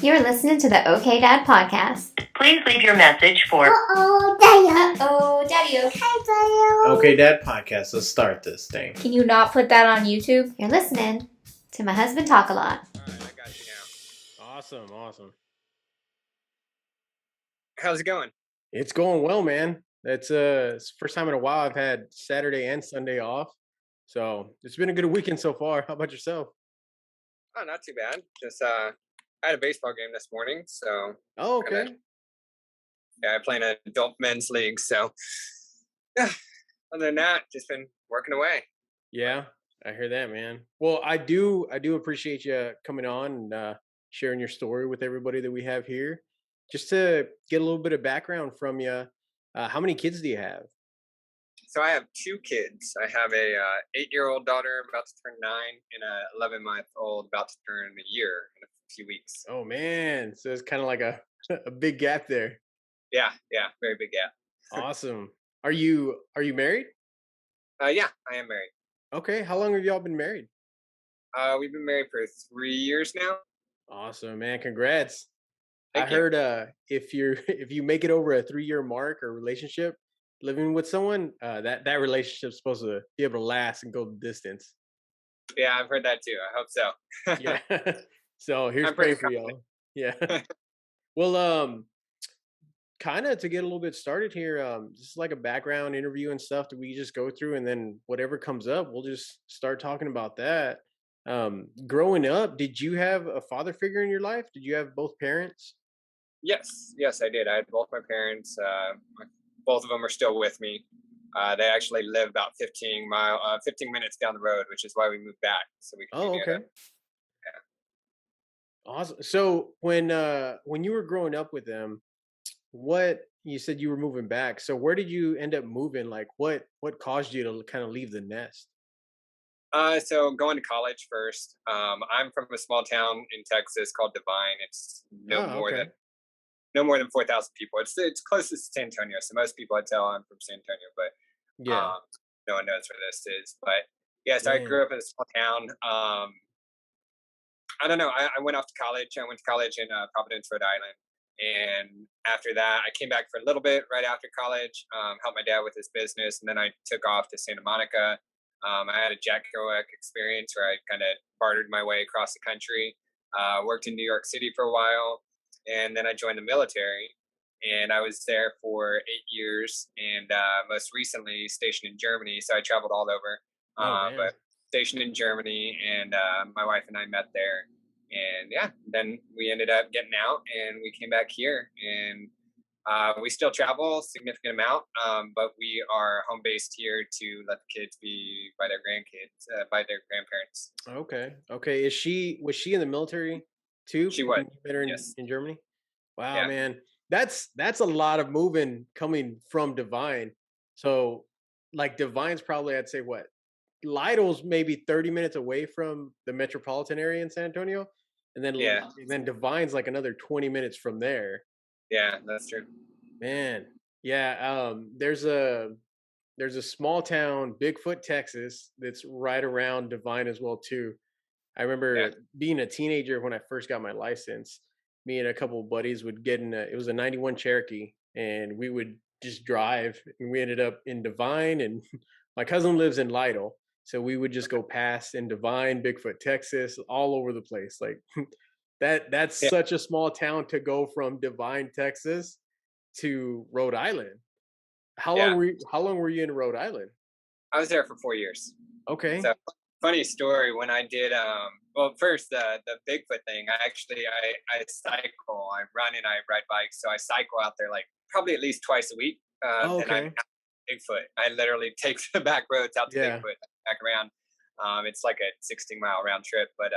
You're listening to the OK Dad podcast. Please leave your message for Daddy. Daddy. OK Dad podcast. Let's start this thing. Can you not put that on YouTube? You're listening to my husband talk a lot. All right, I got you now. Awesome. How's it going? It's going well, man. It's the first time in a while I've had Saturday and Sunday off. So it's been a good weekend so far. How about yourself? Oh, not too bad. Just I had a baseball game this morning, so Oh, okay. I play in an adult men's league. So yeah, other than that, just been working away. Yeah, I hear that, man. Well, I do appreciate you coming on and sharing your story with everybody that we have here. Just to get a little bit of background from you, how many kids do you have? So I have two kids. I have a 8-year-old daughter about to turn 9, and a 11-month-old about to turn a year in a few weeks. Oh man, so it's kind of like a a big gap there. Yeah, very big gap. Awesome. Are you married? Yeah, I am married. Okay. How long have y'all been married? We've been married for 3 years now. Awesome, man. Congrats. Thank I you. heard if you make it over a 3-year mark or relationship, living with someone, that relationship's supposed to be able to last and go the distance. Yeah, I've heard that too. I hope so. Yeah. So here's I'm pretty praying for y'all. Yeah. Well, kind of to get a little bit started here, just like a background interview and stuff that we just go through, and then whatever comes up, we'll just start talking about that. Growing up, did you have a father figure in your life? Did you have both parents? Yes, I did. I had both my parents. Both of them are still with me. They actually live about 15 minutes down the road, which is why we moved back so we could Oh, be near okay. them. Awesome. So when you were growing up with them, what you said you were moving back. So where did you end up moving? Like what caused you to kind of leave the nest? So going to college first. I'm from a small town in Texas called Divine. It's Oh, okay. no more than 4,000 people. It's closest to San Antonio. So most people I tell I'm from San Antonio, but Yeah. no one knows where this is. But yeah, so I Man. grew up in a small town. I don't know. I went off to college. I went to college in Providence, Rhode Island. And after that, I came back for a little bit right after college, helped my dad with his business. And then I took off to Santa Monica. I had a Jack Kerouac experience where I kind of bartered my way across the country, worked in New York City for a while. And then I joined the military. And I was there for 8 years. And most recently stationed in Germany. So I traveled all over. Oh man. But stationed in Germany, and my wife and I met there, and yeah, then we ended up getting out, and we came back here, and we still travel a significant amount, but we are home based here to let the kids be by their by their grandparents. Okay. Was she in the military too She when was, you met her yes, in Germany? Wow, yeah, man. That's a lot of moving coming from Divine. So like Divine's probably, I'd say, what? Lidl's maybe 30 minutes away from the metropolitan area in San Antonio. yeah, And then Divine's like another 20 minutes from there. yeah. That's true. Man. Yeah, there's a small town, Bigfoot, Texas, that's right around Divine as well too. I Yeah, remember being a teenager when I first got my license. Me and a couple of buddies would get in it was a 91 Cherokee, and we would just drive, and we ended up in Divine, and my cousin lives in Lytle. So we would just go past in Divine, Bigfoot, Texas, all over the place. Like that's yeah, such a small town to go from Divine, Texas to Rhode Island. yeah. How long were you in Rhode Island? I was there for 4 years. Okay. So funny story when I did well, first the Bigfoot thing, I cycle, I run and I ride bikes. So I cycle out there like probably at least twice a week. Oh, And I'm okay. out to Bigfoot. I literally take the back roads out to Yeah. Bigfoot, back around. It's like a 16-mile round trip. But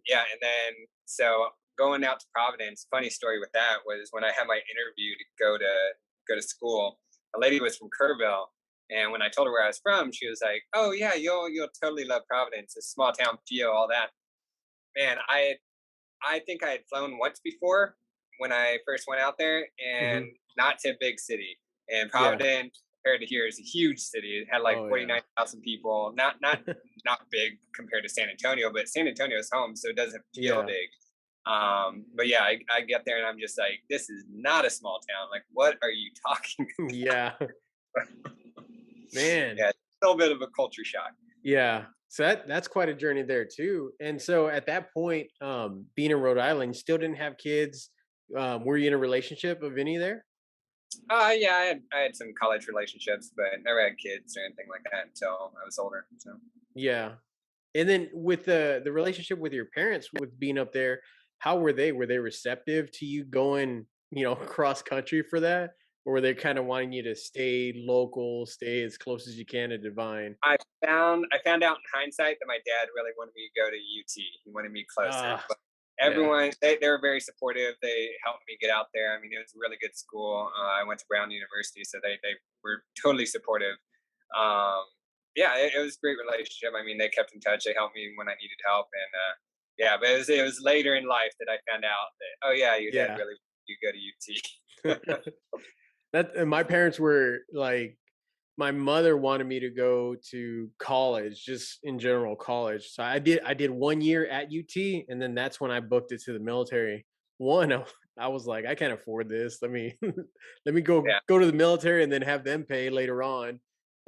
yeah, and then so going out to Providence, funny story with that was when I had my interview to go to school, a lady was from Kerrville, and when I told her where I was from, she was like, "Oh yeah, you'll totally love Providence. It's small town feel, all that." Man, I think I had flown once before when I first went out there, and Hmm. not to a big city. And Yeah. Providence compared to here is a huge city. It had like Oh yeah. 49,000 people. Not big compared to San Antonio, but San Antonio's home, so it doesn't feel Yeah. big. But yeah, I get there and I'm just like, this is not a small town. Like, what are you talking Yeah, about? man. Yeah, it's a little bit of a culture shock. Yeah. So that's quite a journey there too. And so at that point, being in Rhode Island, you still didn't have kids. Were you in a relationship of any there? Yeah, I had some college relationships, but never had kids or anything like that until I was older. So Yeah. And then with the relationship with your parents with being up there, how were they? Were they receptive to you going, cross country for that? Or were they kind of wanting you to stay local, stay as close as you can to Divine? I found out in hindsight that my dad really wanted me to go to UT. He wanted me closer, Ah, but yeah. everyone they were very supportive. They helped me get out there. I mean, it was a really good school. I went to Brown University, so they were totally supportive. Um, yeah, it was a great relationship. I mean, they kept in touch. They helped me when I needed help, and yeah, but it was later in life that I found out that, oh yeah, your dad Yeah. really wanted you to go to UT. That and my parents were like my mother wanted me to go to college, just in general college. So I did 1 year at UT, and then that's when I booked it to the military. One, I was like, I can't afford this. Let me let me Yeah, go to the military and then have them pay later on.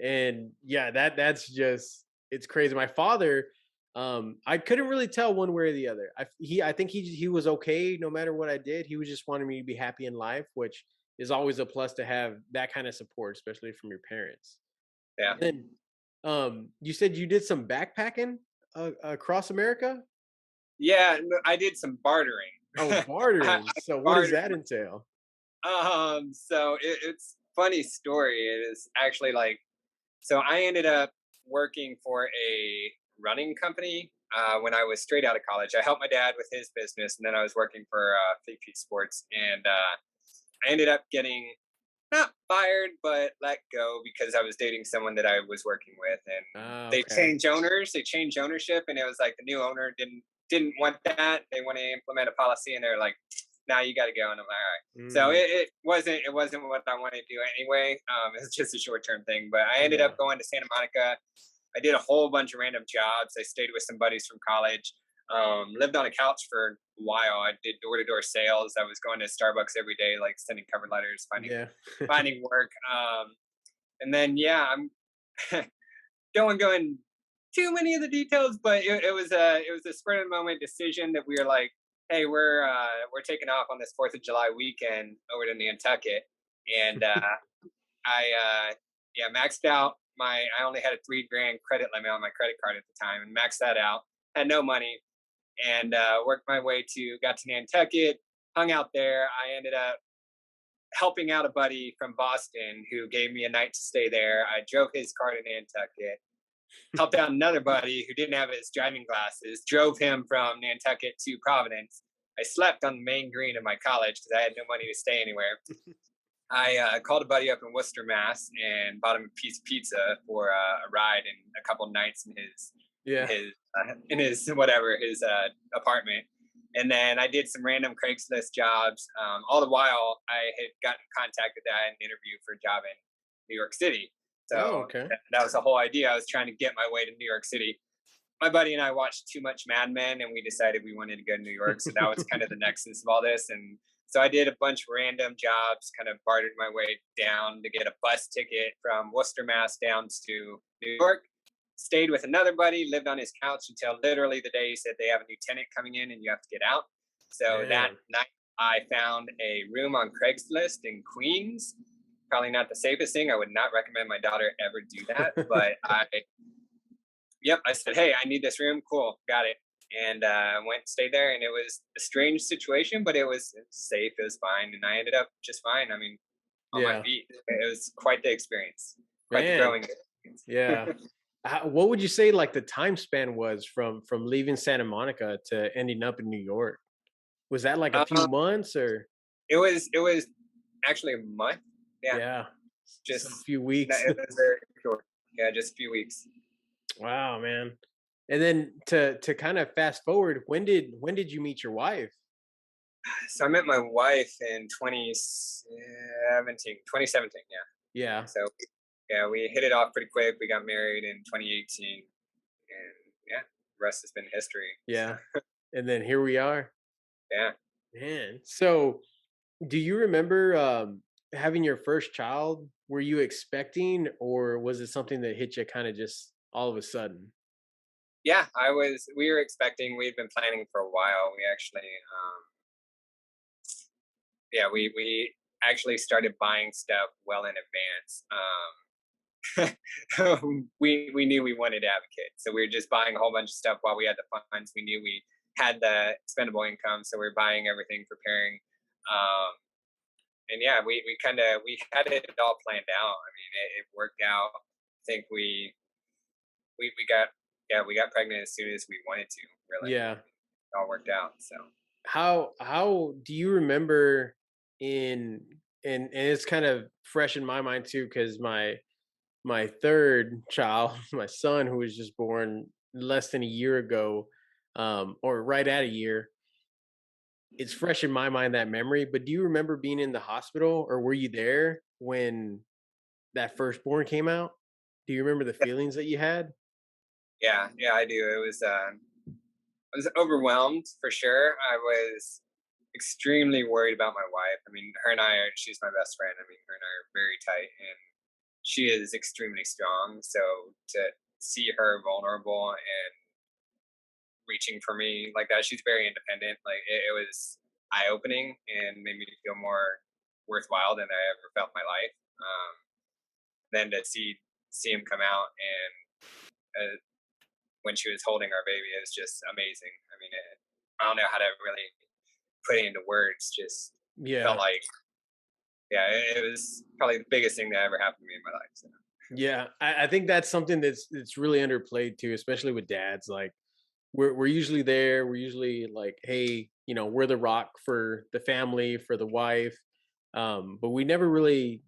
And yeah, that's just it's crazy. My father, I couldn't really tell one way or the other. I think he was okay no matter what I did. He was just wanting me to be happy in life, which is always a plus to have that kind of support, especially from your parents. yeah, And then, you said you did some backpacking across America. yeah. No, I did some bartering. Oh, I bartering. So, what does bartered. that entail? So it's funny story. It is actually like, so I ended up working for a running company when I was straight out of college. I helped my dad with his business, and then I was working for VP Sports, and I ended up getting not fired, but let go because I was dating someone that I was working with, and Ah, they okay. changed owners, they changed ownership, and it was like the new owner didn't want that. They want to implement a policy, and they're like, "Now you got to go." And I'm like, "All right." So Mm, it wasn't what I wanted to do anyway. It was just a short term thing, but I ended yeah. up going to Santa Monica. I did a whole bunch of random jobs. I stayed with some buddies from college. Lived on a couch for a while. I did door to door sales. I was going to Starbucks every day, like sending cover letters, finding Yeah. finding work. And then yeah, I'm don't want to go in too many of the details, but it was a spur of the moment decision that we were like, hey, we're taking off on this Fourth of July weekend over to Nantucket, and I yeah, maxed out my. I only had a 3 grand credit limit on my credit card at the time, and maxed that out. Had no money, and worked my way to got to Nantucket, hung out there. I ended up helping out a buddy from Boston who gave me a night to stay there. I drove his car to Nantucket, helped out another buddy who didn't have his driving glasses, drove him from Nantucket to Providence. I slept on the main green of my college because I had no money to stay anywhere. I called a buddy up in Worcester, Mass, and bought him a piece of pizza for a ride and a couple nights in his in Yeah. his in his whatever his apartment. And then I did some random Craigslist jobs. All the while, I had gotten contacted that I had an interview for a job in New York City. Oh, So okay. that was the whole idea. I was trying to get my way to New York City. My buddy and I watched too much Mad Men, and we decided we wanted to go to New York. So that was kind of the nexus of all this. And so I did a bunch of random jobs, kind of bartered my way down to get a bus ticket from Worcester, Mass, down to New York. Stayed with another buddy, lived on his couch until literally the day he said they have a new tenant coming in and you have to get out. So that Man. night, I found a room on Craigslist in Queens. Probably not the safest thing. I would not recommend my daughter ever do that, but yep, I said, hey, I need this room. Cool, got it. And went and stayed there, and it was a strange situation, but it was safe. It was fine, and I ended up just fine. I mean, on my Yeah. feet. It was quite the experience, quite the Man. growing experience. Yeah. What would you say like the time span was from leaving Santa Monica to ending up in New York? Was that like a few um, months or it was actually a month. Yeah, yeah, so a just few no, weeks? it was very short. Yeah, just a few weeks. Wow, man. And then to kind of fast forward, when did you meet your wife? So I met my wife in 2017. Yeah. Yeah. So yeah, we hit it off pretty quick. We got married in 2018, and yeah, the rest has been history. So Yeah. And then here we are. Yeah. Man. So, do you remember having your first child? Were you expecting, or was it something that hit you kind of just all of a sudden? Yeah, we were expecting, we'd been planning for a while. We actually, yeah, we actually started buying stuff well in advance. We knew we wanted to have a kid, so we were just buying a whole bunch of stuff while we had the funds. We knew we had the expendable income, so we were buying everything, preparing. Um, and yeah, we kind of we had it all planned out. I mean, it worked out. I think we got yeah we got pregnant as soon as we wanted to. Really, Yeah. it all worked out. So How do you remember in and it's kind of fresh in my mind too, because my third child, my son, who was just born less than a year ago, or right at a year, it's fresh in my mind, that memory. But do you remember being in the hospital, or were you there when that firstborn came out? Do you remember the feelings that you had? yeah, I do. I was overwhelmed for sure. I was extremely worried about my wife. I mean, she's my best friend. I mean, her and I are very tight, and she is extremely strong. So to see her vulnerable and reaching for me like that, she's very independent. Like it was eye opening and made me feel more worthwhile than I ever felt in my life. Then to see him come out and when she was holding our baby, it was just amazing. I mean, I don't know how to really put it into words. Just felt Yeah. like, yeah, it was probably the biggest thing that ever happened to me in my life. So. Yeah, I think that's something that's really underplayed too, especially with dads. Like we're usually there. We're usually like, hey, we're the rock for the family, for the wife. But we never really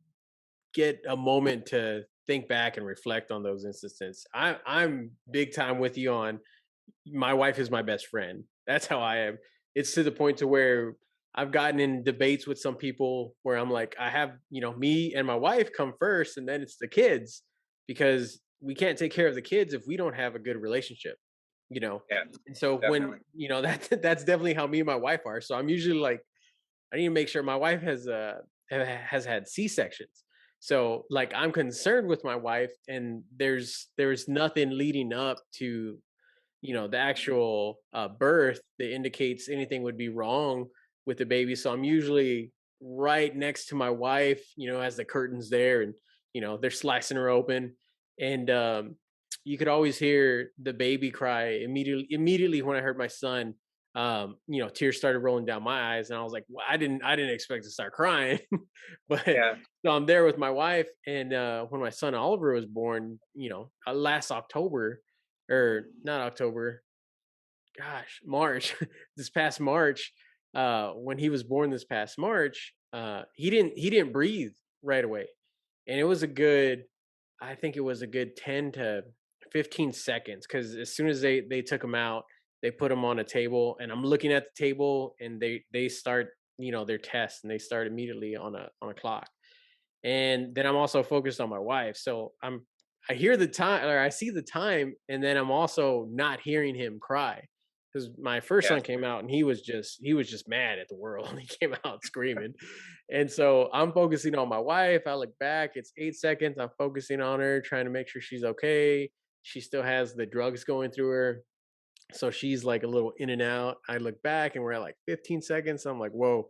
get a moment to think back and reflect on those instances. I'm big time with you on my wife is my best friend. That's how I am. It's to the point to where I've gotten in debates with some people where I'm like, I have, me and my wife come first and then it's the kids because we can't take care of the kids if we don't have a good relationship, you know. Yeah, And so when, definitely. that's definitely how me and my wife are. So I'm usually like I need to make sure my wife has had C-sections. So like I'm concerned with my wife and there's nothing leading up to the actual birth that indicates anything would be wrong with the baby. So I'm usually right next to my wife, as the curtains there, and they're slicing her open, and you could always hear the baby cry immediately when I heard my son. Tears started rolling down my eyes, and I was like, well, I didn't expect to start crying, but Yeah, so I'm there with my wife, and when my son Oliver was born, last October, or not October, gosh, March, this past March, when he was born this past March, he didn't breathe right away. And it was a good, I think it was a good 10 to 15 seconds, because as soon as they took him out, they put him on a table, and I'm looking at the table, and they start, their test, and they start immediately on a clock. And then I'm also focused on my wife. So I hear the time, or I see the time, and then I'm also not hearing him cry, because my first yeah, son came out and he was just mad at the world. He came out screaming. And so I'm focusing on my wife. I look back, it's 8 seconds. I'm focusing on her, trying to make sure she's okay. She still has the drugs going through her. So she's like a little in and out. I look back and we're at like 15 seconds. I'm like, whoa,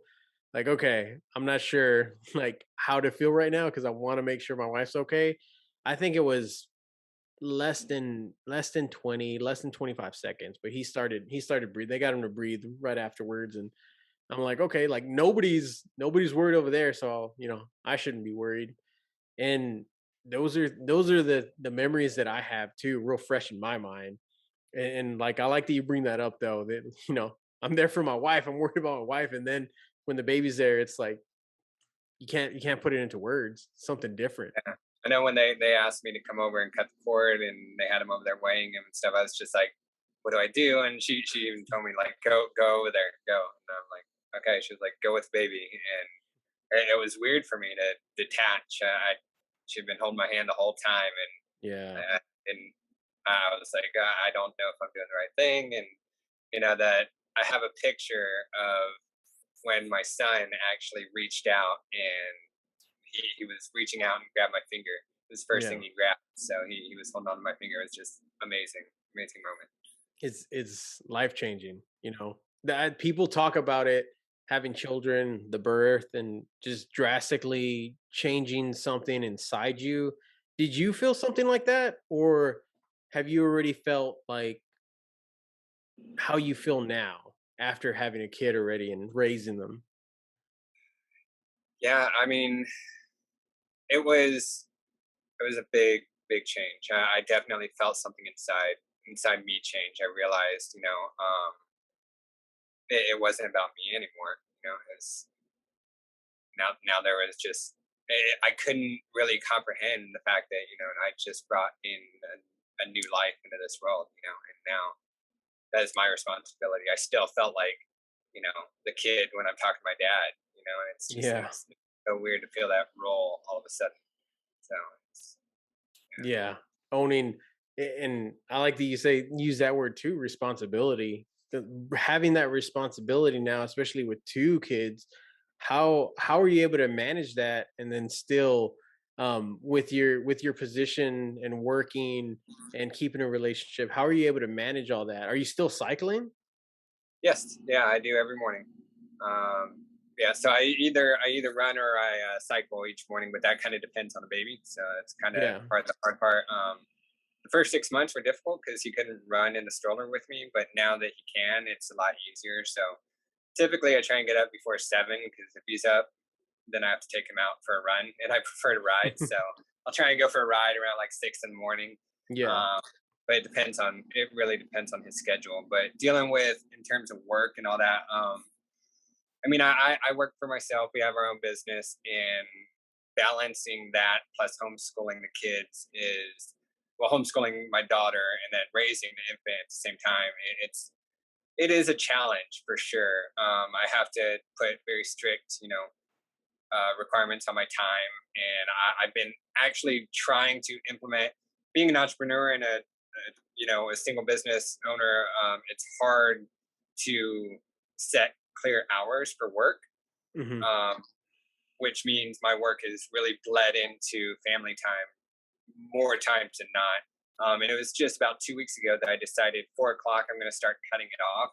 like, okay, I'm not sure like how to feel right now because I want to make sure my wife's okay. I think it was less than 20, less than 25 seconds, but he started breathe. They got him to breathe right afterwards. And I'm like, okay, like nobody's worried over there. So, I shouldn't be worried. And those are the memories that I have too, real fresh in my mind. And like I like that you bring that up though, that I'm there for my wife, I'm worried about my wife, and then when the baby's there, it's like you can't put it into words. Something different. yeah. I know when they asked me to come over and cut the cord, and they had him over there weighing him and stuff. I was just like, "What do I do?" And she even told me like, "Go over there, go." And I'm like, "Okay." She was like, "Go with baby," and it was weird for me to detach. She'd been holding my hand the whole time, Yeah. and I was like, I don't know if I'm doing the right thing, and that I have a picture of when my son actually reached out and he was reaching out and grabbed my finger. It was the first Yeah. thing he grabbed. So he was holding on to my finger. It was just amazing, amazing moment. It's life changing, that people talk about it, having children, the birth, and just drastically changing something inside you. Did you feel something like that, or have you already felt like how you feel now after having a kid already and raising them? Yeah, I mean, it was it was a big change. I definitely felt something inside me change. I realized, it wasn't about me anymore. It's now there was just I couldn't really comprehend the fact that I just brought in a new life into this world. And now that is my responsibility. I still felt like the kid when I'm talking to my dad. And Yeah. it's so weird to feel that role all of a sudden. So it's, Yeah, owning, and I like that you say use that word too, responsibility. Having that responsibility now, especially with two kids, how are you able to manage that, and then still, with your position and working and keeping a relationship, how are you able to manage all that? Are you still cycling? yes, yeah, I do every morning. Yeah, so I either run or I cycle each morning, but that kind of depends on the baby. So it's kind of Yeah, part the hard part. The first 6 months were difficult because he couldn't run in the stroller with me, but now that he can, it's a lot easier. So typically, I try and get up before 7 because if he's up, then I have to take him out for a run, and I prefer to ride. So I'll try and go for a ride around like 6 in the morning. yeah, Um, but it really depends on his schedule. But dealing with in terms of work and all that, I mean, I work for myself. We have our own business, and balancing that plus homeschooling the kids is well, homeschooling my daughter and then raising the infant at the same time. It is a challenge for sure. I have to put very strict, requirements on my time, and I've been actually trying to implement being an entrepreneur and a single business owner. It's hard to set clear hours for work, hmm, um, which means my work is really bled into family time more times than not. And it was just about 2 weeks ago that I decided 4 o'clock I'm going to start cutting it off.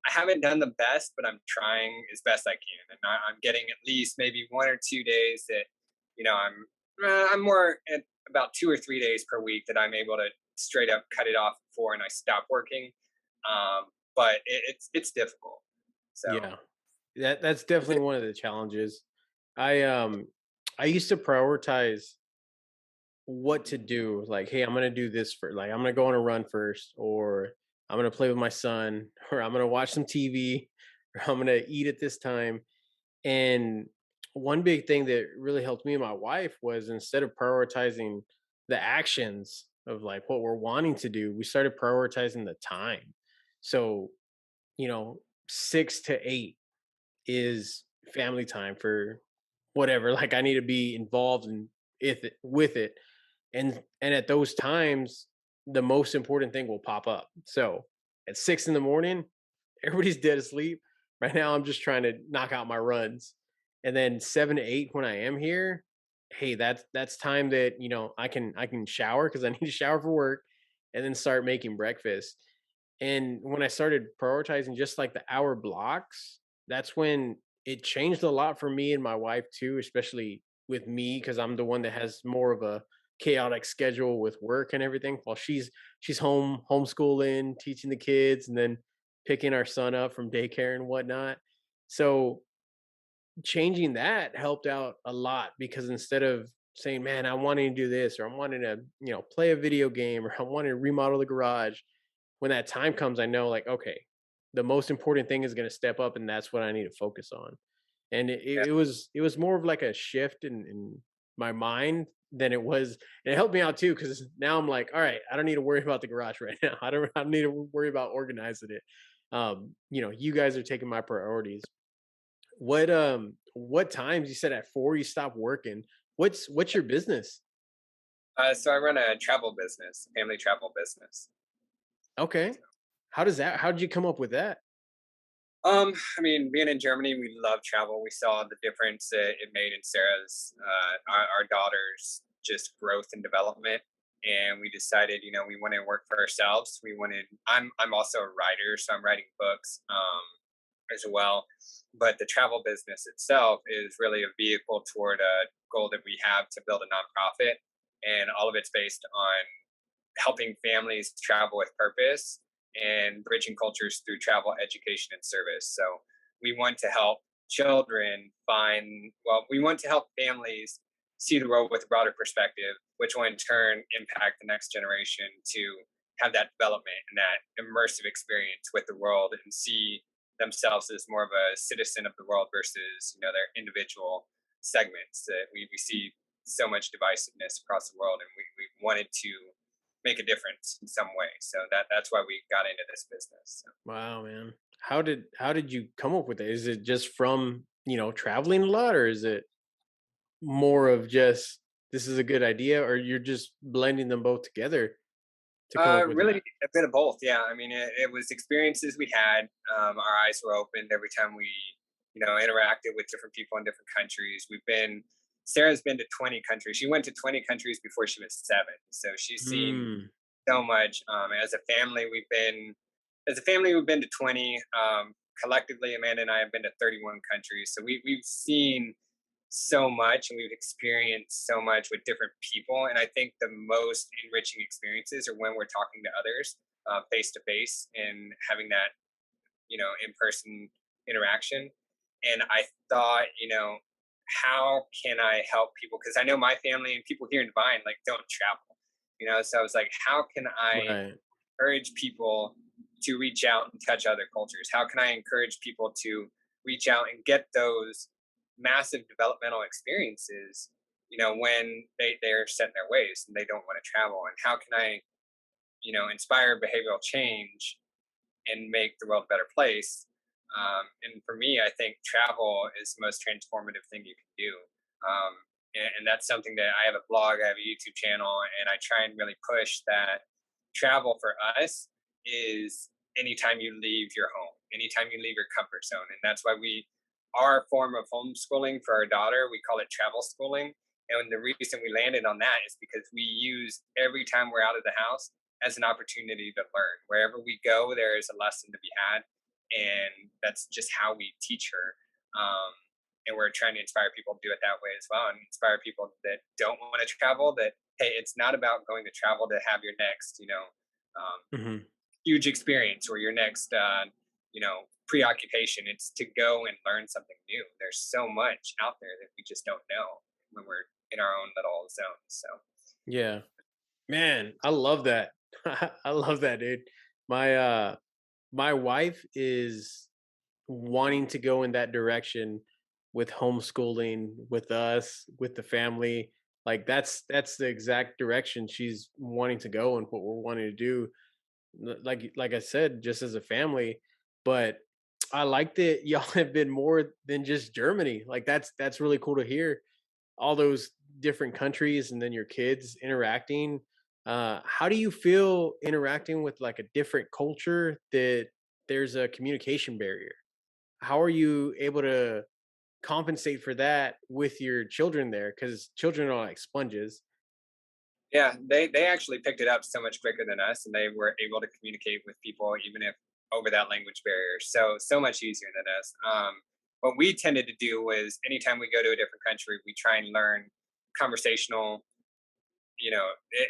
I haven't done the best, but I'm trying as best I can, and I'm getting at least maybe 1 or 2 days that I'm more at about 2 or 3 days per week that I'm able to straight up cut it off before and I stop working. But it's difficult. So yeah. That's definitely one of the challenges. I um I used to prioritize what to do. Like, hey, I'm gonna do this for, like, I'm gonna go on a run first, or I'm gonna play with my son, or I'm gonna watch some TV, or I'm gonna eat at this time. And one big thing that really helped me and my wife was, instead of prioritizing the actions of like what we're wanting to do, we started prioritizing the time. So, you know, 6 to 8 is family time for whatever. Like, I need to be involved in it with it, and at those times, the most important thing will pop up. So at 6 in the morning, everybody's dead asleep. Right now, I'm just trying to knock out my runs, and then 7 to 8 when I am here, hey, that's time that I can shower because I need to shower for work, and then start making breakfast. And when I started prioritizing just like the hour blocks, that's when it changed a lot for me and my wife too, especially with me, because I'm the one that has more of a chaotic schedule with work and everything, while she's home homeschooling, teaching the kids, and then picking our son up from daycare and whatnot. So changing that helped out a lot, because instead of saying, man, I'm wanting to do this, or I'm wanting to play a video game, or I want to remodel the garage, when that time comes, I know, like, okay, the most important thing is going to step up, and that's what I need to focus on. And yeah, it was more of like a shift in my mind than it was. And it helped me out too, because now I'm like, all right, I don't need to worry about the garage right now. I don't need to worry about organizing it. You guys are taking my priorities. What times, you said at 4 you stop working? What's your business? so I run a travel business, family travel business. Okay. How did you come up with that? I mean, being in Germany, we love travel. We saw the difference that it made in Sarah's, our daughter's just growth and development. And we decided, we want to work for ourselves. I'm also a writer, so I'm writing books as well. But the travel business itself is really a vehicle toward a goal that we have to build a nonprofit. And all of it's based on helping families travel with purpose and bridging cultures through travel, education, and service. So we want to help children we want to help families see the world with a broader perspective, which will in turn impact the next generation to have that development and that immersive experience with the world and see themselves as more of a citizen of the world versus, their individual segments that we see so much divisiveness across the world, and we wanted to make a difference in some way. So that's why we got into this business. So. Wow, man. How did you come up with it? Is it just from, traveling a lot, or is it more of just this is a good idea, or you're just blending them both together to come up with Really that? a bit of both. Yeah. I mean, it was experiences we had. Our eyes were opened every time we, interacted with different people in different countries. Sarah's been to 20 countries. She went to 20 countries before she was 7. So she's seen Mm, so much. As a family, we've been to 20. Collectively, Amanda and I have been to 31 countries. So we've seen so much and we've experienced so much with different people. And I think the most enriching experiences are when we're talking to others face to face and having that, in person interaction. And I thought, how can I help people? Because I know my family and people here in Divine like don't travel, So I was like, how can I right. encourage people to reach out and touch other cultures? How can I encourage people to reach out and get those massive developmental experiences, when they're set in their ways and they don't want to travel? And how can I, inspire behavioral change and make the world a better place? And for me, I think travel is the most transformative thing you can do. And that's something that I have a blog, I have a YouTube channel, and I try and really push that travel for us is anytime you leave your home, anytime you leave your comfort zone. And that's why our form of homeschooling for our daughter, we call it travel schooling. And the reason we landed on that is because we use every time we're out of the house as an opportunity to learn. Wherever we go, there is a lesson to be had. And that's just how we teach her. And we're trying to inspire people to do it that way as well, and inspire people that don't want to travel that, hey, it's not about going to travel to have your next, Hmm. huge experience or your next, preoccupation. It's to go and learn something new. There's so much out there that we just don't know when we're in our own little zones. So Yeah. Man, I love that. I love that, dude. My wife is wanting to go in that direction with homeschooling, with us, with the family. Like that's the exact direction she's wanting to go and what we're wanting to do. Like I said, just as a family. But I like that y'all have been more than just Germany. Like that's really cool to hear all those different countries and then your kids interacting. How do you feel interacting with like a different culture that there's a communication barrier? How are you able to compensate for that with your children there? Because children are like sponges. yeah, they actually picked it up so much quicker than us, and they were able to communicate with people even if over that language barrier. So much easier than us. What we tended to do was anytime we go to a different country, we try and learn conversational,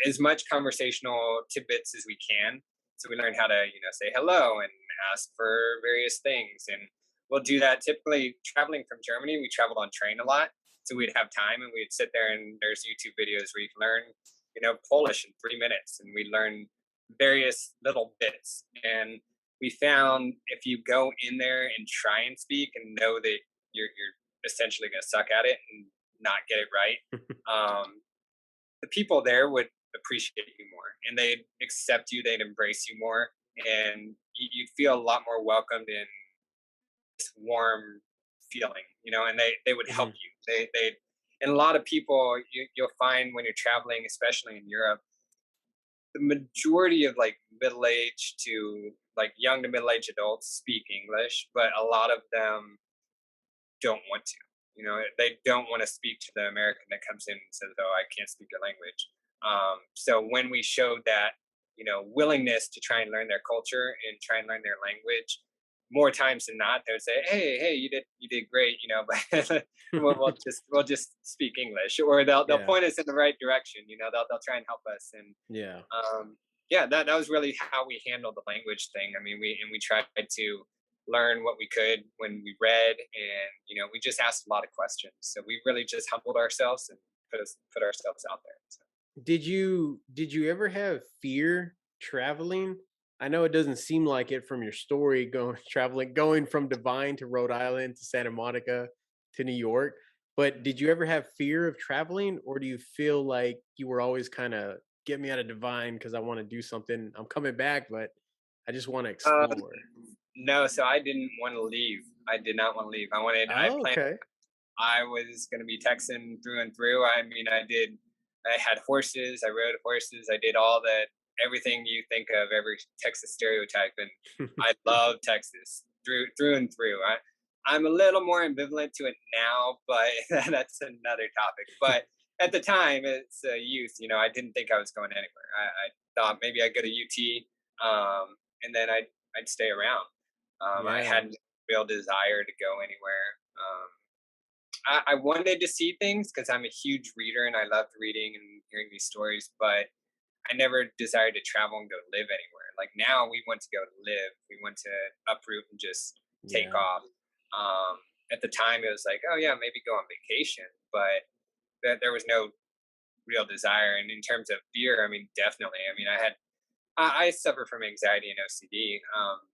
as much conversational tidbits as we can. So we learn how to, say hello and ask for various things. And we'll do that typically traveling from Germany. We traveled on train a lot. So we'd have time and we'd sit there and there's YouTube videos where you can learn, Polish in 3 minutes. And we learn various little bits. And we found if you go in there and try and speak and know that you're essentially going to suck at it and not get it right, the people there would appreciate you more and they'd accept you, they'd embrace you more, and you'd feel a lot more welcomed in this warm feeling, and they would help Mhm. you. And a lot of people you'll find when you're traveling, especially in Europe, the majority of like middle age to like young to middle-aged adults speak English, but a lot of them don't want to. They don't want to speak to the American that comes in and says, "Oh, I can't speak your language." So when we showed that, willingness to try and learn their culture and try and learn their language, more times than not, they would say, "Hey, you did great," but we'll just speak English, or they'll Yeah. point us in the right direction. They'll try and help us, and Yeah. yeah, that was really how we handled the language thing. I mean, we tried to learn what we could when we read, and we just asked a lot of questions. So we really just humbled ourselves and put ourselves out there. So. Did you ever have fear traveling? I know it doesn't seem like it from your story going traveling going from Divine to Rhode Island to Santa Monica to New York, but did you ever have fear of traveling, or do you feel like you were always kind of get me out of Divine because I want to do something. I'm coming back, but I just want to Um, explore. no, so I didn't want to leave. I did not want to leave. I Oh, planned. okay. I was going to be Texan through and through. I mean, I had horses. I rode horses. I did everything you think of, every Texas stereotype, and I love Texas through and through. I'm a little more ambivalent to it now, but that's another topic. But at the time, it's youth. I didn't think I was going anywhere. I thought maybe I'd go to UT, and then I'd stay around. I Yeah. hadn't real desire to go anywhere. I wanted to see things because I'm a huge reader and I loved reading and hearing these stories, but I never desired to travel and go live anywhere. Like now, we want to go live. We want to uproot and just take Yeah. off. At the time, it was like, oh yeah, maybe go on vacation, but there was no real desire. And in terms of fear, I mean, definitely. I mean, I suffer from anxiety and OCD,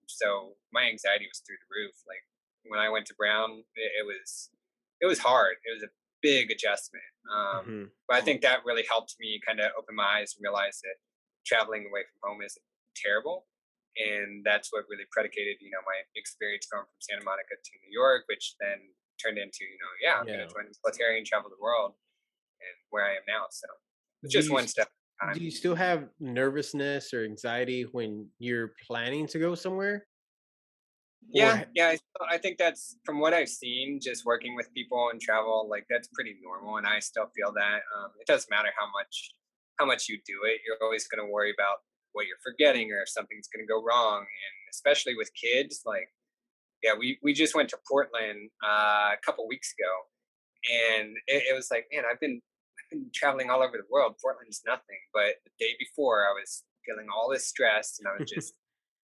so my anxiety was through the roof. Like when I went to Brown, it was hard. It was a big adjustment, Hmm. but I think that really helped me kind of open my eyes and realize that traveling away from home isn't terrible, and that's what really predicated, my experience going from Santa Monica to New York, which then turned into, yeah, I'm going to Yeah. join the military and travel the world, and where I am now. So it's Do just you one step at a do time. you still have nervousness or anxiety when you're planning to go somewhere? Or Yeah, yeah. I think that's from what I've seen, just working with people and travel, like that's pretty normal, and I still feel that. It doesn't matter how much you do it, you're always going to worry about what you're forgetting or if something's going to go wrong, and especially with kids, like yeah, we just went to Portland a couple weeks ago, and it was like, man, I've been traveling all over the world. Portland's nothing, but the day before, I was feeling all this stress, and I was just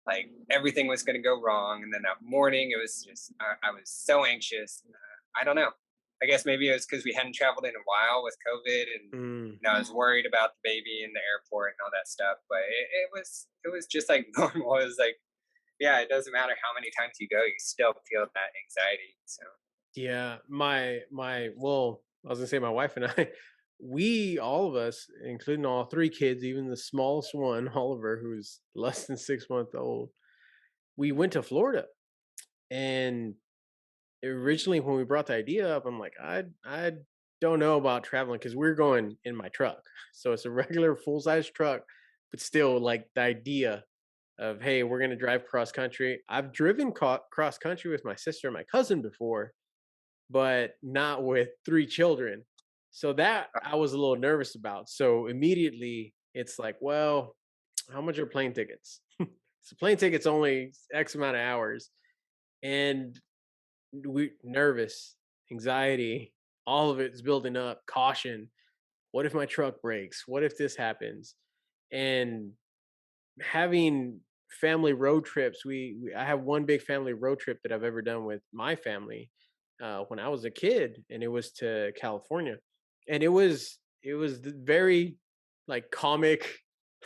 like everything was going to go wrong. And then that morning, it was just I was so anxious. I don't know. I guess maybe it was because we hadn't traveled in a while with COVID, and mm, I was worried about the baby in the airport and all that stuff. But it was just like normal. It was like, yeah, it doesn't matter how many times you go, you still feel that anxiety. So yeah, well, I was gonna say my wife and I, we all of us, including all three kids, even the smallest one, Oliver, who's less than 6 months old, we went to Florida. And originally when we brought the idea up, I'm like, I don't know about traveling because we're going in my truck. So it's a regular full size truck, but still like the idea of hey, we're gonna drive cross country. I've driven cross country with my sister and my cousin before, but not with three children. So that I was a little nervous about. So immediately it's like, well, how much are plane tickets? So plane tickets only X amount of hours. And we nervous, anxiety, all of it's building up, caution. What if my truck breaks? What if this happens? And having family road trips, I have one big family road trip that I've ever done with my family when I was a kid, and it was to California, and it was very like comic,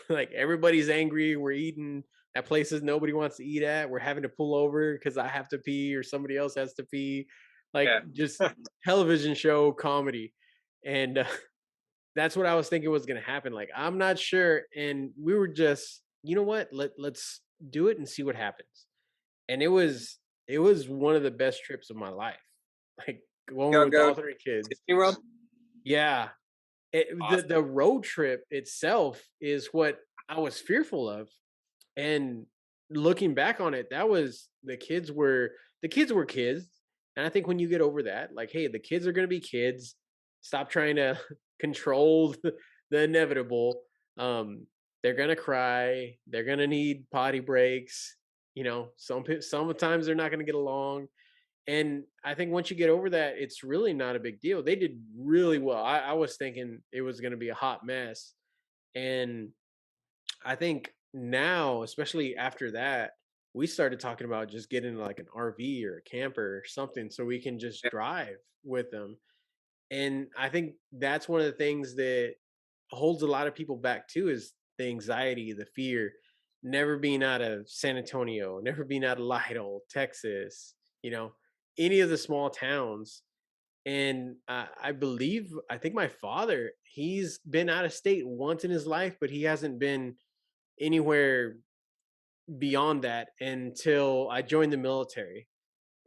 like everybody's angry. We're eating at places nobody wants to eat at. We're having to pull over because I have to pee or somebody else has to pee, like yeah, just television show comedy, and that's what I was thinking was gonna happen. Like, I'm not sure. And we were just, you know what? Let's do it and see what happens. And it was one of the best trips of my life. Like going with go all three kids. Disney World. Yeah. The Awesome. road trip itself is what I was fearful of. And looking back on it, that was the kids were kids. And I think when you get over that, like, hey, the kids are gonna be kids. Stop trying to control the inevitable. Um, they're gonna cry. They're gonna need potty breaks. Sometimes they're not gonna get along. And I think once you get over that, it's really not a big deal. They did really well. I was thinking it was gonna be a hot mess. And I think now, especially after that, we started talking about just getting like an RV or a camper or something so we can just Yeah, drive with them. And I think that's one of the things that holds a lot of people back too is the anxiety, the fear, never being out of San Antonio, never being out of Lytle, Texas, you know, any of the small towns. And I think my father, he's been out of state once in his life, but he hasn't been anywhere beyond that until I joined the military.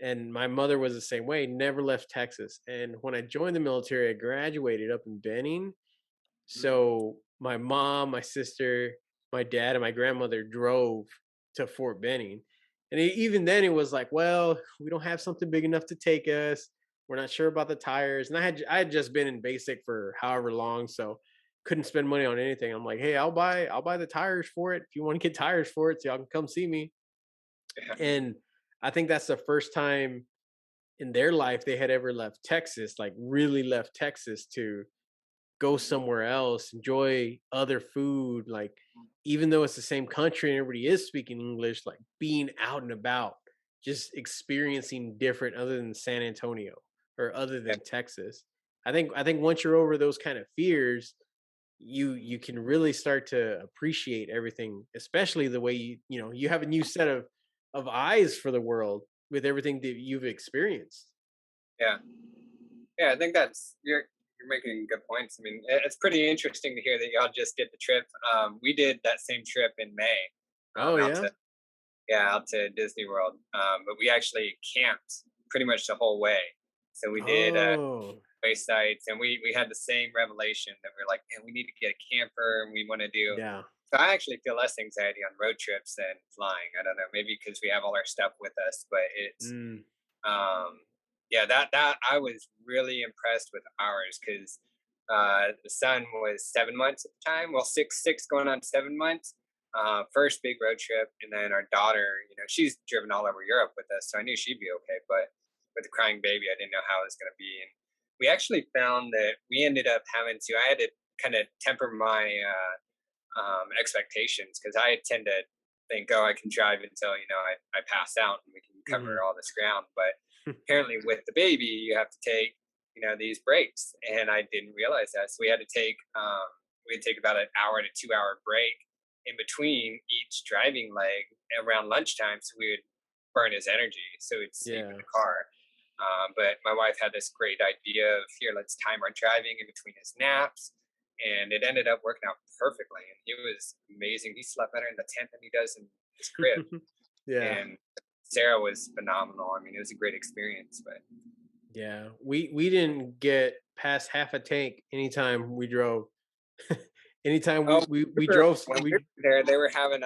And my mother was the same way, never left Texas. And when I joined the military, I graduated up in Benning. mhm, So my mom, my sister, my dad, and my grandmother drove to Fort Benning. And even then, it was like, well, we don't have something big enough to take us. We're not sure about the tires. And I had just been in basic for however long, so couldn't spend money on anything. I'm like, hey, I'll buy the tires for it. If you want to get tires for it, so y'all can come see me. yeah, And I think that's the first time in their life they had ever left Texas, like really left Texas to go somewhere else, enjoy other food, like even though it's the same country and everybody is speaking English, like being out and about, just experiencing different other than San Antonio or other yeah, than Texas. I think once you're over those kind of fears, you can really start to appreciate everything, especially the way you have a new set of eyes for the world with everything that you've experienced. yeah. Yeah, I think you're making good points. I mean, it's pretty interesting to hear that y'all just did the trip. We did that same trip in May, Oh out yeah. to out to Disney World. But we actually camped pretty much the whole way. So we did Oh way sites, and we had the same revelation that we're like, man, we need to get a camper, and we want to do. yeah. So I actually feel less anxiety on road trips than flying. I don't know, maybe because we have all our stuff with us, but it's Mm, yeah, that I was really impressed with ours because the son was 7 months at the time. Well, six going on 7 months. First big road trip, and then our daughter. She's driven all over Europe with us, so I knew she'd be okay. But with the crying baby, I didn't know how it was going to be. And we actually found that we ended up having to. I had to kind of temper my expectations because I tend to think, oh, I can drive until I pass out and we can cover mhm. all this ground. But apparently, with the baby, you have to take these breaks, and I didn't realize that. So we had to take about an hour to 2 hour break in between each driving leg around lunchtime, so we would burn his energy, so we'd sleep in Yeah. the car. But my wife had this great idea of here, let's time our driving in between his naps, and it ended up working out perfectly. And he was amazing. He slept better in the tent than he does in his crib. Yeah. And Sarah was phenomenal. I mean, it was a great experience. But Yeah. We didn't get past half a tank anytime we drove. Anytime we oh, we we drove when we were we there, they were having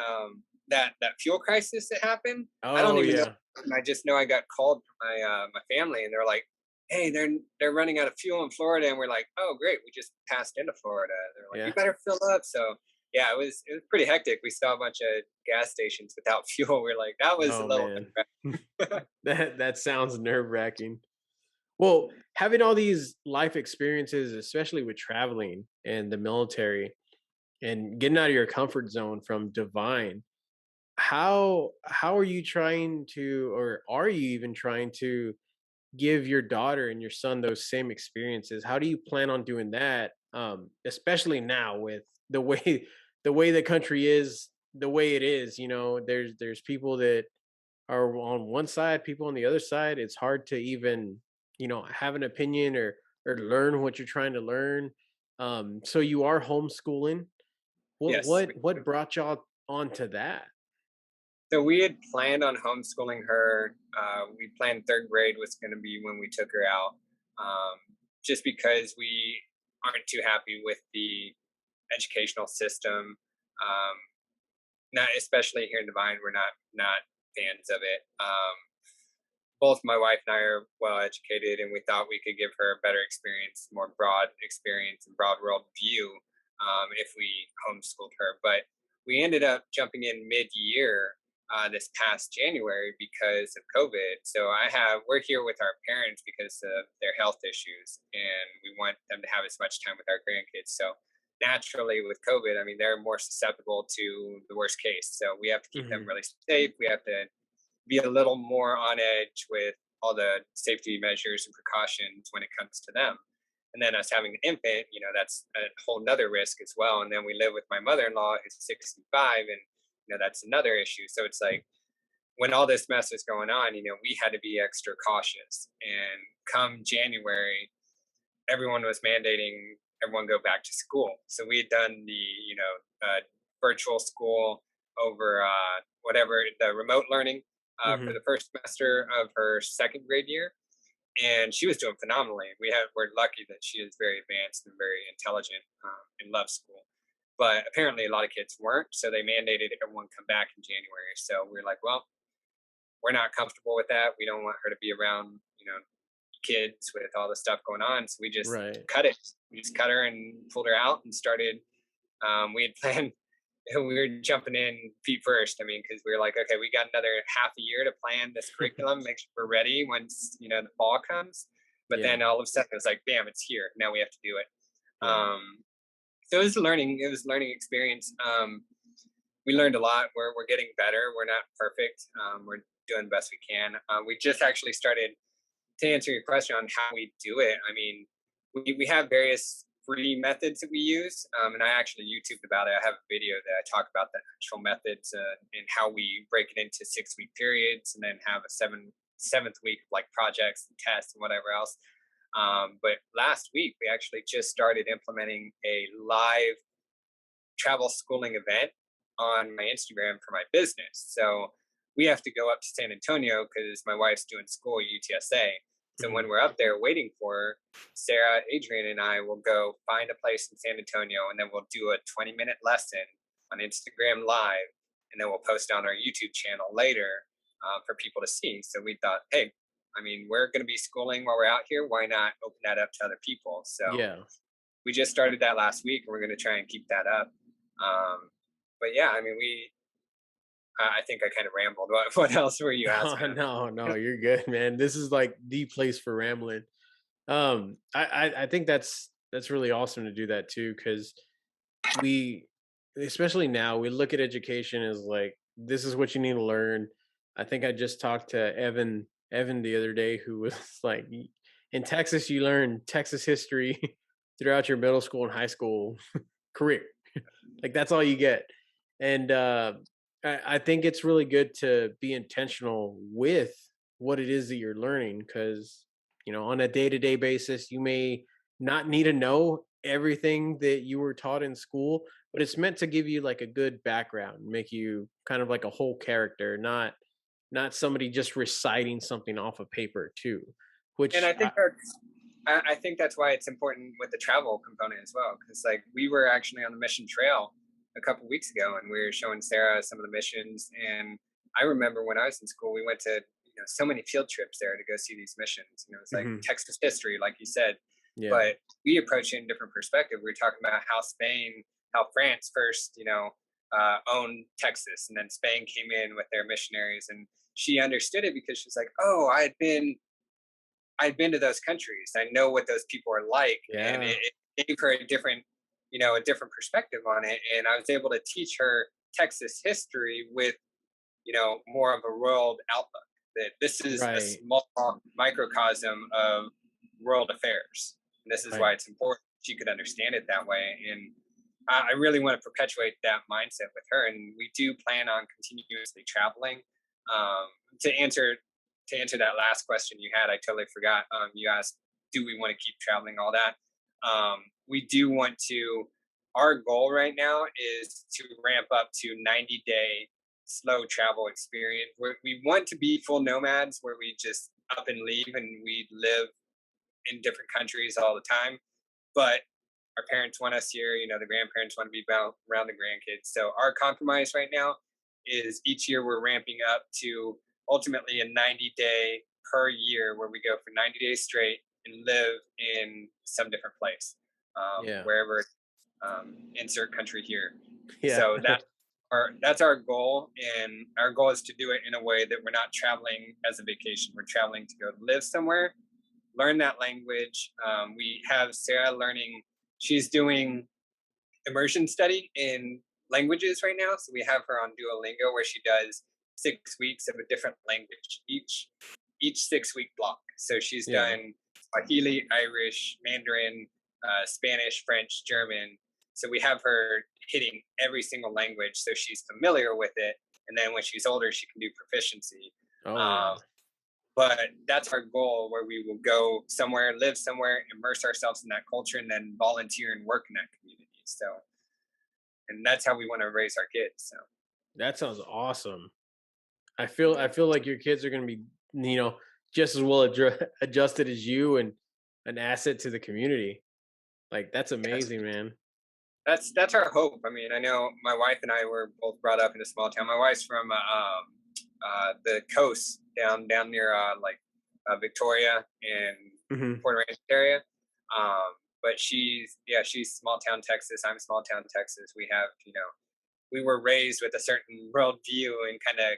that fuel crisis that happened. I don't oh even know. yeah. I just know I got called from my family, and they're like, "Hey, they're running out of fuel in Florida," and we're like, "Oh, great, we just passed into Florida." They're like, "You Yeah. better fill up." So yeah, it was pretty hectic. We saw a bunch of gas stations without fuel. We're like, that was a Oh little man. bit. That sounds nerve-wracking. Well, having all these life experiences, especially with traveling and the military and getting out of your comfort zone from Divine, how are you trying to, or are you even trying to give your daughter and your son those same experiences? How do you plan on doing that? Especially now with the way the country is, the way it is. There's people that are on one side, people on the other side. It's hard to even have an opinion or learn what you're trying to learn. So you are homeschooling. What Yes. what what brought y'all onto that? So we had planned on homeschooling her. We planned third grade was going to be when we took her out, um, just because we aren't too happy with the educational system. Um, not especially here in Divine, we're not fans of it. Both my wife and I are well educated, and we thought we could give her a better experience, more broad experience and broad world view if we homeschooled her. But we ended up jumping in mid-year this past January because of COVID. So we're here with our parents because of their health issues, and we want them to have as much time with our grandkids. So naturally, with COVID, I mean, they're more susceptible to the worst case. So we have to keep them Hmm. really safe. We have to be a little more on edge with all the safety measures and precautions when it comes to them. And then us having an infant, that's a whole nother risk as well. And then we live with my mother-in-law who's 65, and that's another issue. So it's like when all this mess was going on, we had to be extra cautious. And come January, everyone was mandating everyone go back to school. So we had done the virtual school over whatever the remote learning for Hmm. the first semester of her second grade year, and she was doing phenomenally. We're lucky that she is very advanced and very intelligent and loves school. But apparently, a lot of kids weren't, so they mandated everyone come back in January. So we're like, well, we're not comfortable with that. We don't want her to be around, kids with all the stuff going on. So we just Right. cut it. We just cut her and pulled her out and started. We had planned. We were jumping in feet first. I mean, because we were like, okay, we got another half a year to plan this curriculum, make sure we're ready once the fall comes. But Yeah. then all of a sudden, it was like, bam, it's here. Now we have to do it. Yeah. So it was learning. It was a learning experience. We learned a lot. We're getting better. We're not perfect. We're doing the best we can. We just actually started to answer your question on how we do it. I mean, we have various free methods that we use, and I actually YouTubed about it. I have a video that I talk about the actual methods and how we break it into 6-week periods, and then have a seventh week like projects and tests and whatever else. But last week we actually just started implementing a live travel schooling event on my Instagram for my business. So we have to go up to San Antonio because my wife's doing school at UTSA. So when Hmm. we're up there waiting for her, Sarah, Adrian, and I will go find a place in San Antonio, and then we'll do a 20-minute lesson on Instagram Live, and then we'll post on our YouTube channel later for people to see. So we thought, hey, I mean, we're going to be schooling while we're out here. Why not open that up to other people? So Yeah. we just started that last week, and we're going to try and keep that up. But yeah, I mean, I think I kind of rambled. What else were you Oh, asking? no, no, you're good, man. This is like the place for rambling. I think that's really awesome to do that too, because we, especially now, we look at education as like this is what you need to learn. I think I just talked to Evan the other day, who was like, in Texas, you learn Texas history throughout your middle school and high school career. Like that's all you get. And I think it's really good to be intentional with what it is that you're learning, because on a day-to-day basis you may not need to know everything that you were taught in school, but it's meant to give you like a good background, make you kind of like a whole character, not somebody just reciting something off of paper too, And which I think I think that's why it's important with the travel component as well, because like we were actually on the mission trail a couple weeks ago, and we were showing Sarah some of the missions. And I remember when I was in school, we went to so many field trips there to go see these missions. It was like Mhm. Texas history, like you said, Yeah. but we approach it in a different perspective. We were talking about how France first, owned Texas, and then Spain came in with their missionaries, and she understood it because she's like, oh, I'd been to those countries. I know what those people are like, and Yeah. it gave her a different perspective on it. And I was able to teach her Texas history with, more of a world outlook. That this is a Right. small microcosm of world affairs. And this is why Right. it's important she could understand it that way. And I really want to perpetuate that mindset with her. And we do plan on continuously traveling. Um, to answer that last question you had, I totally forgot. You asked, do we want to keep traveling? All that. We do want to. Our goal right now is to ramp up to 90-day slow travel experience. We want to be full nomads, where we just up and leave and we live in different countries all the time. But our parents want us here. The grandparents want to be around the grandkids. So our compromise right now is each year we're ramping up to ultimately a 90-day per year where we go for 90 days straight and live in some different place, Yeah. wherever, insert country here. Yeah. So that's our goal, and our goal is to do it in a way that we're not traveling as a vacation. We're traveling to go live somewhere, learn that language. We have Sarah learning; she's doing immersion study in languages right now. So we have her on Duolingo, where she does 6 weeks of a different language each 6 week block. So she's Yeah. done Swahili, Irish, Mandarin, Spanish, French, German. So we have her hitting every single language, so she's familiar with it. And then when she's older, she can do proficiency. Oh yeah. But that's our goal, where we will go somewhere, live somewhere, immerse ourselves in that culture, and then volunteer and work in that community. So, and that's how we want to raise our kids. So That sounds awesome. I feel like your kids are going to be, just as well adjusted as you and an asset to the community. Like that's amazing, man. that's our hope. I mean, I know my wife and I were both brought up in a small town. My wife's from the coast down near Victoria and Hmm. Port Ranch area. But she's small town Texas. I'm small town Texas. We have, we were raised with a certain world view and kind of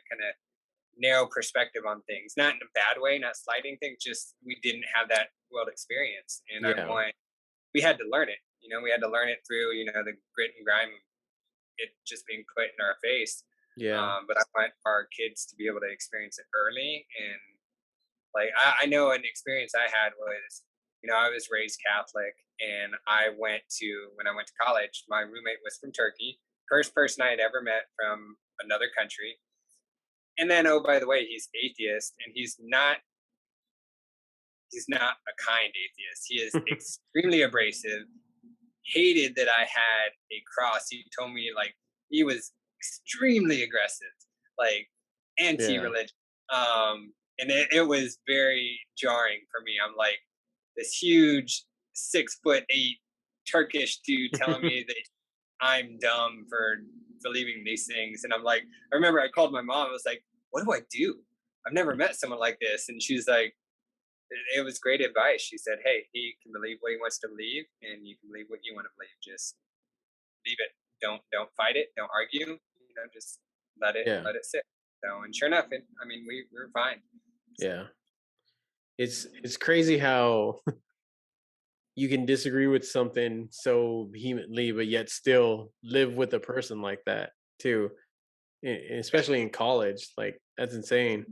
narrow perspective on things, not in a bad way, not slighting things, just we didn't have that world experience. And Yeah. we had to learn it. We had to learn it through, the grit and grime, it just being put in our face. Yeah. But I want our kids to be able to experience it early. And like, I know an experience I had was, I was raised Catholic, and when I went to college, my roommate was from Turkey, first person I had ever met from another country. And then, oh, by the way, he's atheist, and he's not a kind atheist. He is extremely abrasive. Hated that I had a cross. He told me, like, he was extremely aggressive, like Yeah. anti-religion. And it was very jarring for me. I'm like, this huge 6'8" Turkish dude telling me that I'm dumb for believing these things. And I'm like, I remember I called my mom. I was like, what do I do? I've never met someone like this. And she's like, it was great advice. She said, hey, he can believe what he wants to believe, and you can believe what you want to believe. Just leave it. Don't fight it. Don't argue. Just let it Yeah. sit. So, and sure enough, we were fine. So, Yeah. It's crazy how you can disagree with something so vehemently, but yet still live with a person like that too. Especially in college, like that's insane.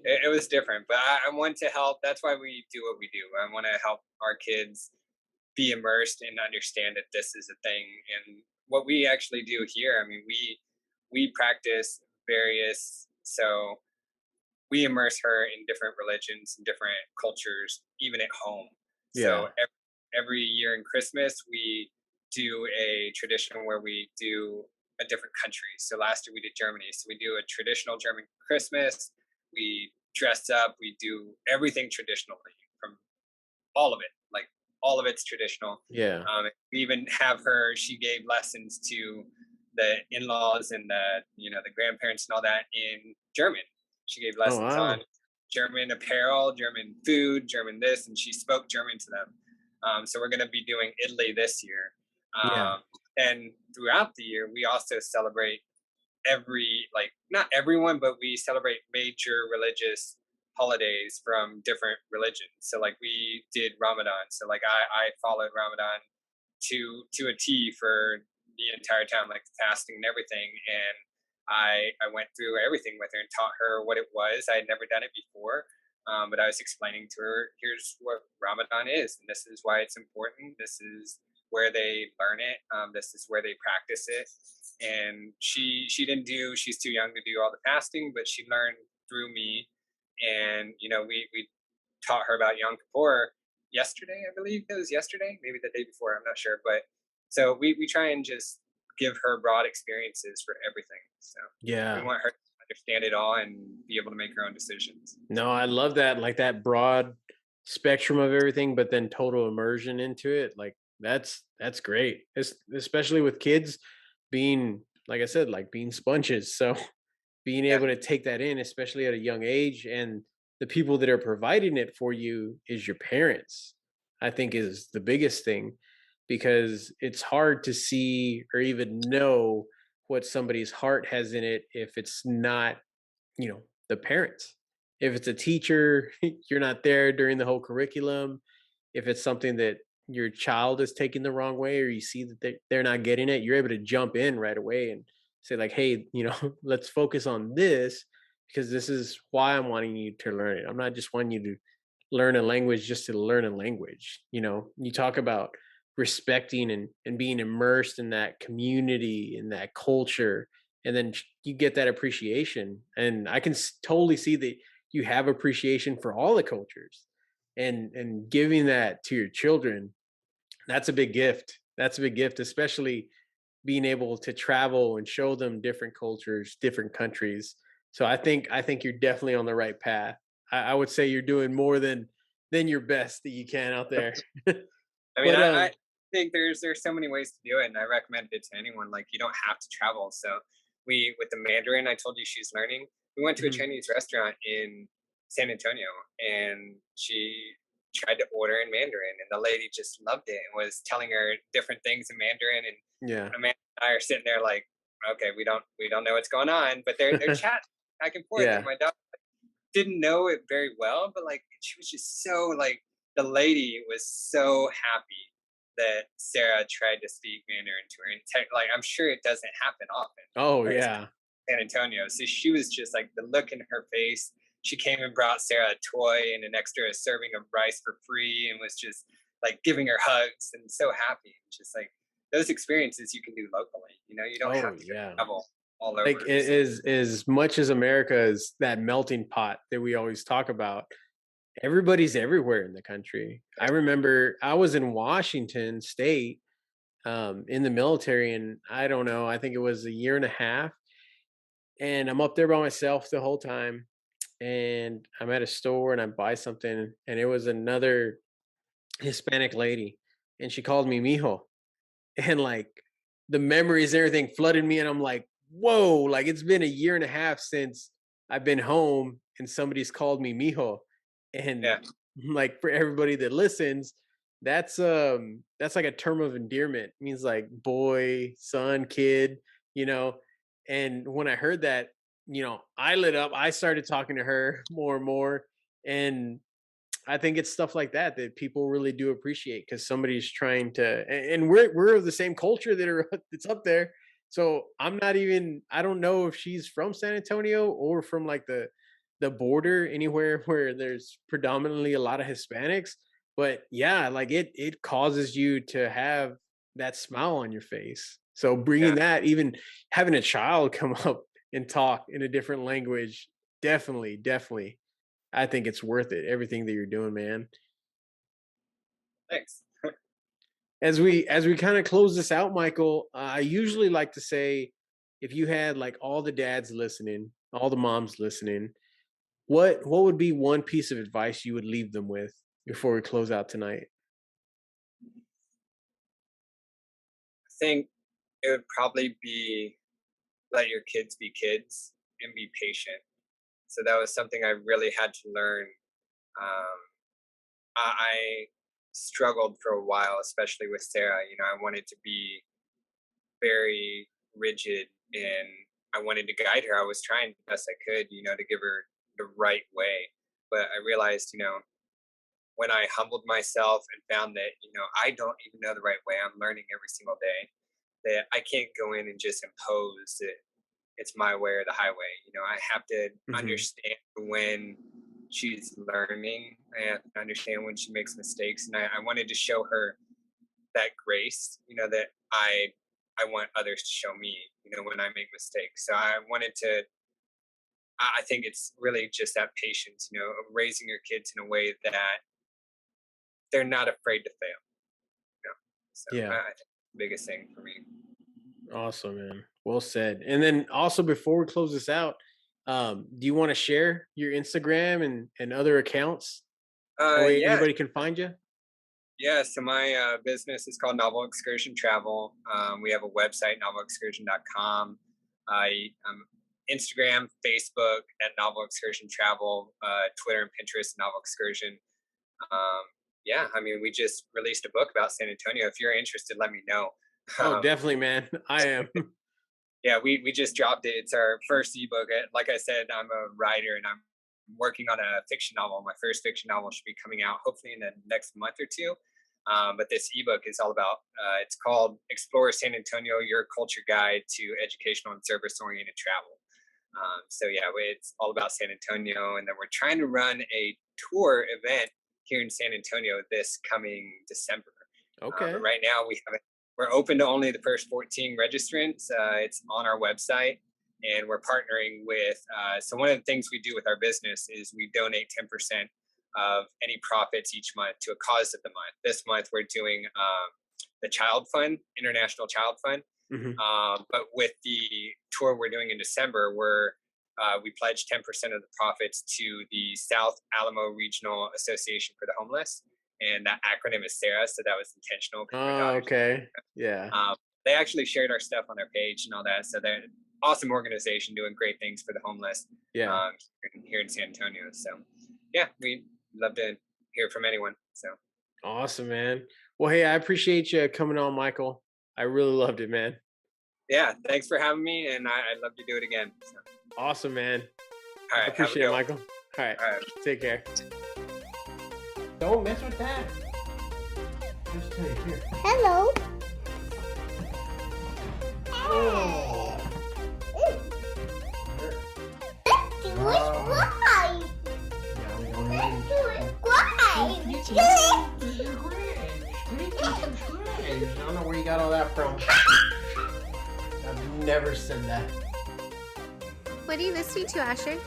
yeah, it was different, but I want to help. That's why we do what we do. I want to help our kids be immersed and understand that this is a thing. And what we actually do here, I mean, we practice various, so we immerse her in different religions and different cultures, even at home. So Yeah. every year in Christmas, we do a tradition where we do a different country. So last year we did Germany. So we do a traditional German Christmas. We dress up. We do everything traditionally, from all of it. Like, all of it's traditional. Yeah. We even have her. She gave lessons to the in-laws and the grandparents and all that in German. She gave Oh lessons on wow. German apparel, German food, German this, and she spoke German to them. So we're going to be doing Italy this year. Yeah. And throughout the year, we also celebrate like, not everyone, but we celebrate major religious holidays from different religions. So like, we did Ramadan. So like, I followed Ramadan to a T for the entire time, like fasting and everything. And I went through everything with her and taught her what it was. I had never done it before. But I was explaining to her, here's what Ramadan is, and this is why it's important. This is where they learn it. This is where they practice it. And she's too young to do all the fasting, but she learned through me. And we taught her about Yom Kippur yesterday. I believe it was yesterday, maybe the day before, I'm not sure. But so we try and just give her broad experiences for everything. So we Yeah. want her to understand it all and be able to make her own decisions. No, I love that. Like that broad spectrum of everything, but then total immersion into it. Like that's great. Especially with kids being, like I said, like being sponges. So being Yeah. able to take that in, especially at a young age, and the people that are providing it for you is your parents, I think is the biggest thing, because it's hard to see or even know what somebody's heart has in it if it's not, the parents. If it's a teacher, you're not there during the whole curriculum. If it's something that your child is taking the wrong way, or you see that they're not getting it, you're able to jump in right away and say like, hey, let's focus on this, because this is why I'm wanting you to learn it. I'm not just wanting you to learn a language just to learn a language. You talk about respecting and being immersed in that community, in that culture, and then you get that appreciation. And I can totally see that you have appreciation for all the cultures, and giving that to your children. That's a big gift. That's a big gift, especially being able to travel and show them different cultures, different countries. So I think you're definitely on the right path. I would say you're doing more than your best that you can out there. I mean, But I think there's so many ways to do it, and I recommend it to anyone. Like, you don't have to travel. So we, with the Mandarin, I told you she's learning. We went to a mhm, Chinese restaurant in San Antonio, and she tried to order in Mandarin, and the lady just loved it and was telling her different things in Mandarin. And yeah. Amanda and I are sitting there like, okay, we don't know what's going on, but they're chatting back and forth, and Yeah. my dog didn't know it very well, but like she was just so like the lady was so happy that Sarah tried to speak Mandarin to her. And like I'm sure it doesn't happen often. Oh But yeah. San Antonio, so she was just like the look in her face. She came and brought Sarah a toy and an extra serving of rice for free, and was just like giving her hugs and so happy. Just like those experiences you can do locally. You don't Oh have to go yeah. travel all Like over. it is as much as America is that melting pot that we always talk about. Everybody's everywhere in the country. I remember I was in Washington State, in the military, and I don't know, I think it was a year and a half, and I'm up there by myself the whole time, and I'm at a store and I buy something, and it was another Hispanic lady, and she called me mijo, and like the memories and everything flooded me, and I'm like, whoa, like it's been a year and a half since I've been home and somebody's called me mijo. And Yeah. like for everybody that listens, that's like a term of endearment. It means like boy, son, kid, you know. And when I heard that, I lit up. I started talking to her more and more. And I think it's stuff like that that people really do appreciate, because somebody's trying to, and we're of the same culture that are that's up there. So I'm not even, I don't know if she's from San Antonio or from like the border anywhere where there's predominantly a lot of Hispanics. But yeah, like it causes you to have that smile on your face. So Yeah. bringing that, even having a child come up and talk in a different language, definitely I think it's worth it. Everything that you're doing, man. Thanks. As we kind of close this out, Michael, I usually like to say, if you had like all the dads listening, all the moms listening, what would be one piece of advice you would leave them with before we close out tonight? I think it would probably be let your kids be kids and be patient. So that was something I really had to learn. Um, I struggled for a while, especially with Sarah. I wanted to be very rigid, and I wanted to guide her. I was trying the best I could, to give her the right way. But I realized, when I humbled myself and found that, I don't even know the right way, I'm learning every single day, that I can't go in and just impose that it's my way or the highway. I have to Hmm. understand when she's learning. I have to understand when she makes mistakes, and I wanted to show her that grace. That I want others to show me. When I make mistakes. So I wanted to. I think it's really just that patience. Of raising your kids in a way that they're not afraid to fail. You know? So Yeah, I think the biggest thing for me. awesome, man. Well said. And then also, before we close this out, do you want to share your Instagram and other accounts? That way Yeah, anybody can find you? yeah. So my business is called Novel Excursion Travel. We have a website, novelexcursion.com. I'm Instagram, Facebook at Novel Excursion Travel, Twitter and Pinterest, Novel Excursion. Um, yeah, I mean, we just released a book about San Antonio. If you're interested, let me know. Oh, Um, definitely, man. I am. yeah, we just dropped it. It's our first ebook. Like I said, I'm a writer and I'm working on a fiction novel. My first fiction novel should be coming out hopefully in the next month or two. But this ebook is all about. It's called "Explore San Antonio: Your Culture Guide to Educational and Service-Oriented Travel." So yeah, it's all about San Antonio, and then we're trying to run a tour event here in San Antonio this coming December. But Okay. right now we're open to only the first 14 registrants. It's on our website, and we're partnering with. So one of the things we do with our business is we donate 10% of any profits each month to a cause of the month. This month we're doing the Child Fund, International Child Fund. Mhm. But with the tour we're doing in December, we pledge 10% of the profits to the South Alamo Regional Association for the Homeless, and that acronym is SARA. So that was intentional because my Oh, daughter's. okay. Yeah. They actually shared our stuff on their page and all that. So they're an awesome organization doing great things for the homeless Yeah. here in San Antonio. So yeah, we love to hear from anyone. So Awesome, man. Well, hey, I appreciate you coming on, Michael. I really loved it, man. yeah, thanks for having me, and I'd love to do it again. So, Awesome, man. all I right, have a appreciate good it, one. Michael. All right. All right. Take care. Don't mess with that. Just tell you here. Hello. Oh. Why? Yeah, we don't need Why? I don't know where you got all that from. I've never said that. What are you listening to, Asher?